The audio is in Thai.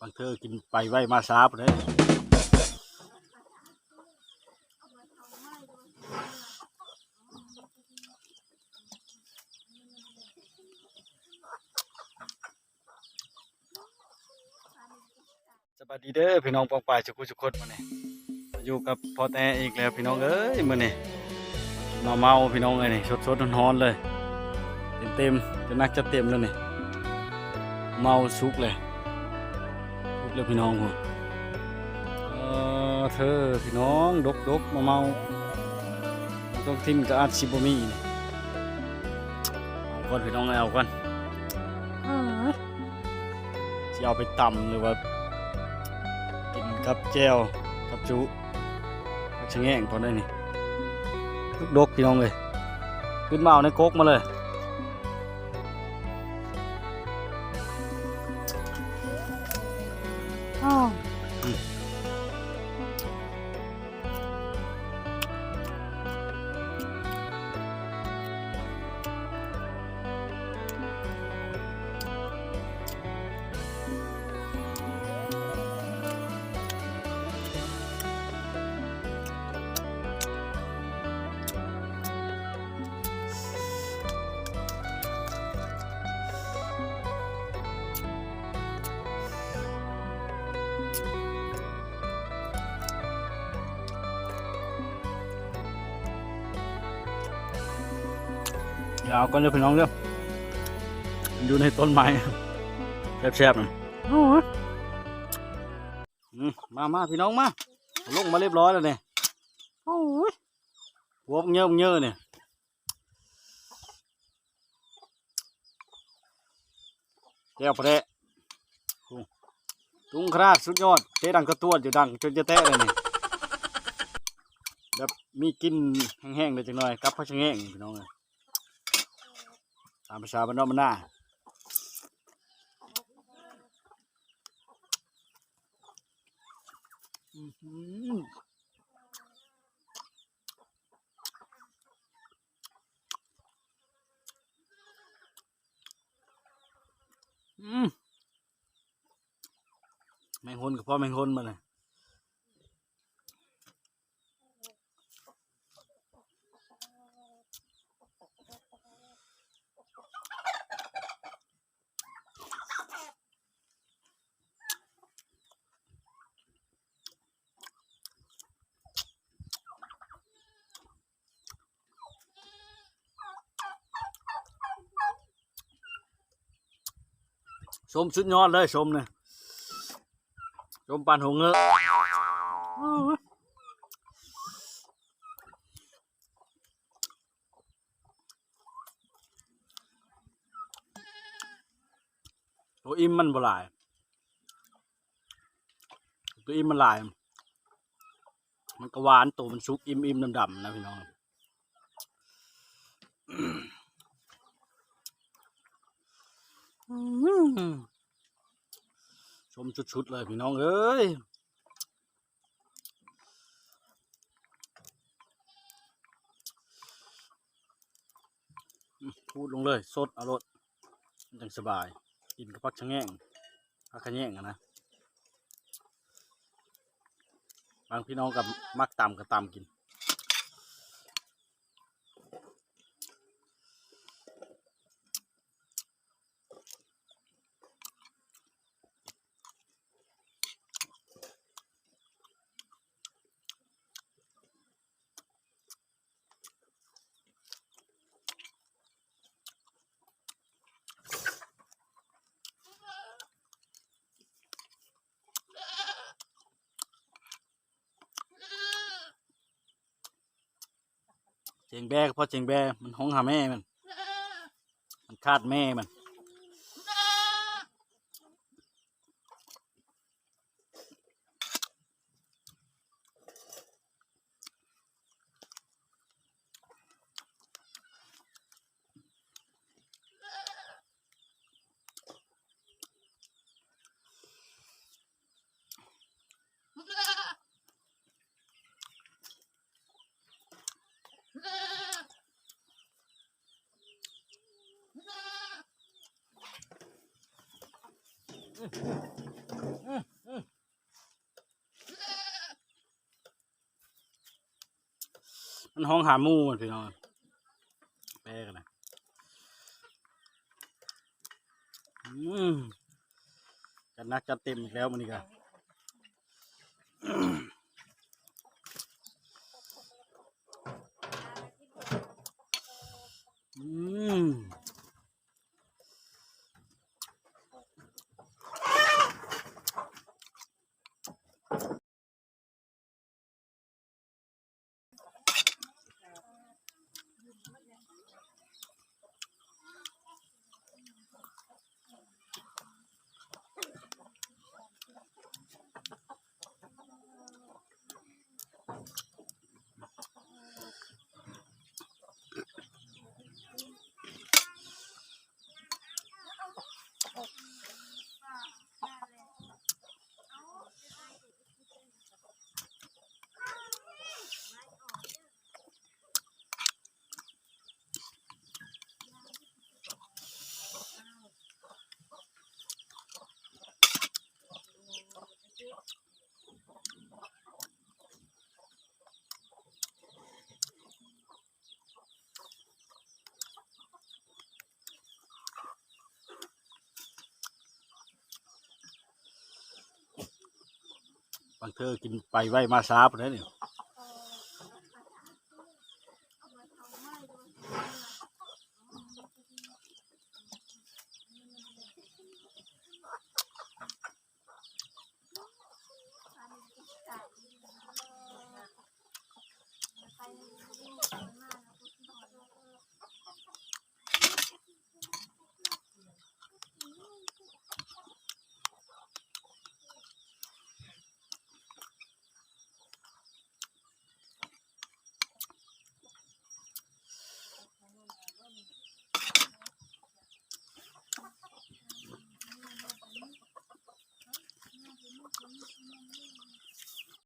างเธอกินไปไว้มาซาบเลยสวัสดีเด้อพี่น้องปองปายสุขุสุขคนมาเนี่ยอยู่กับพ่อแต่อีกแล้วพี่น้องเอ้ยมื้อนี้มาเมาพี่น้องเอ้ยนี่สดๆร้อนๆเลยเต็มจะนักจะเต็มแล้วนี่เมาสุกเลยพี่น้องผมเธอพี่น้องดกมาเมาต้องทิมกับอาชิบมีนี่เอาก่อนพี่น้องเอาก่อนจะเอาไปตำหรือว่ากินกับแจ่วกับจุชะแง่งพอได้นี่ดกพี่น้องเลยขึ้นมาเอาในโก๊กมาเลยเอาก่อนเลยพี่น้องเด้ออยู่ในต้นไม้แซ่บๆนะมาพี่น้องมาลงมาเรียบร้อยแล้วเนี่ยโอ้ยหัวเงี้ยเนี่ยแก้วพระตุ้งคราดสุดยอดเตะดังกระตัวอยู่ดังจนจะแตะเลยนี่แบบมีกินแห้งๆเลยจังหน่อยกับพะชะแง่งพี่น้องเลยตามภาษาบ้านนอกบ้านนาแมงฮนกับพ่อแมงฮนมาเลยส้มสุดยอดเลยส้มเนี่ยส้มปานหัวเงอะตัวอิ่มมันบ่หลายตัวอิ่มมันหลายมันก็หวานตัวมันสุกอิ่มดำๆนะพี่น้องชมชุดๆเลยพี่น้องเอ้ยพูดลงเลยสดอร่อยจังสบายกินกับผักชะแง่งผักขะแง่งนะบางพี่น้องกับมักตำกับตำกินเจงแบกเพราะเจงแบมันห้องหาแม่มันคาดแม่มัน มันห้องหาหมูมันพี่น้องแปลกันนะจัดนักจัดเต็มอีกแล้วมันนี่กันบางเธอกินไปไว้มาซาบเลยนี่